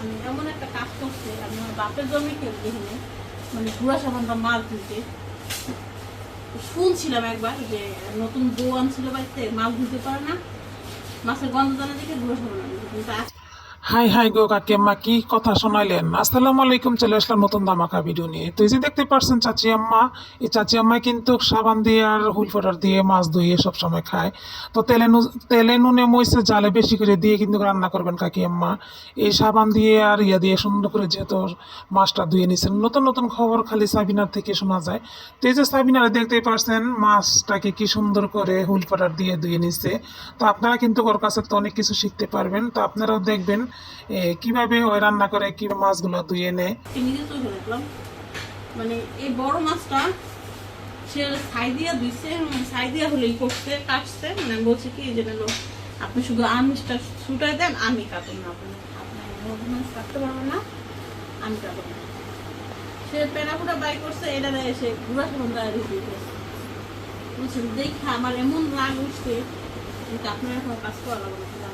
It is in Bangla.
মানে এমন একটা কাজ করছে, আমি আমার বাপের জমি কেউ দেখিনি, মানে পুরা সাবানটা মাছ ধুতে শুনছিলাম একবার যে নতুন বউ আনছিল বাড়িতে, মাছ ধুতে পারে না, মাছের গন্ধ জানা দেখে গুঁড়া সাবান আনছে। কিন্তু হাই হাই গো কাকিম্মা, কি কথা শোনাইলেন? আসসালামু আলাইকুম, চলে আসলাম নতুন ধামাকা ভিডিও নিয়ে। তো এই যে দেখতে পাচ্ছেন চাচি আম্মা, এই চাচি আম্মা কিন্তু সাবান দিয়ে আর হুইল পাউডার দিয়ে মাছ ধুয়ে সব সময় খায়। তো তেলে নুনে মরিচে জালে বেশি করে দিয়ে কিন্তু রান্না করবেন কাকি আম্মা। এই সাবান দিয়ে আর ইয়া দিয়ে সুন্দর করে যেহেতু মাছটা ধুয়ে নিছেন, নতুন নতুন খবর খালি সাবিনার থেকে শোনা যায়। তো এই যে সাবিনারে দেখতেই পাচ্ছেন মাছটাকে কি সুন্দর করে হুইল পাউডার দিয়ে ধুয়ে নিচ্ছে। তো আপনারা কিন্তু ওর কাছে তো অনেক কিছু শিখতে পারবেন। তো আপনারাও দেখবেন কিভাবে ওই রান্না করে, কিভাবে মাছগুলো ধুয়ে নেয়। নিজে চোখে দেখলাম, মানে এই বড় মাছটা সে ছাই দিয়া ধুইছে, ছাই দিয়া হলেই করছে, কাটছে, মানে বলছে কি যে আপনি শুধু আমিষটা ছুটাই দেন, আমি কাটুন না, আপনি মাছ কাটতে পারবেন না, আমি কাটুন না। সে পেনাপুটা বাই করছে, এটা দেয় এসে গুঁড়া সাবান দিয়ে বুঝছেন। দেখা আমার এমন রাগ উঠছে, কিন্তু আপনার এখন কাজ করা লাগবে না,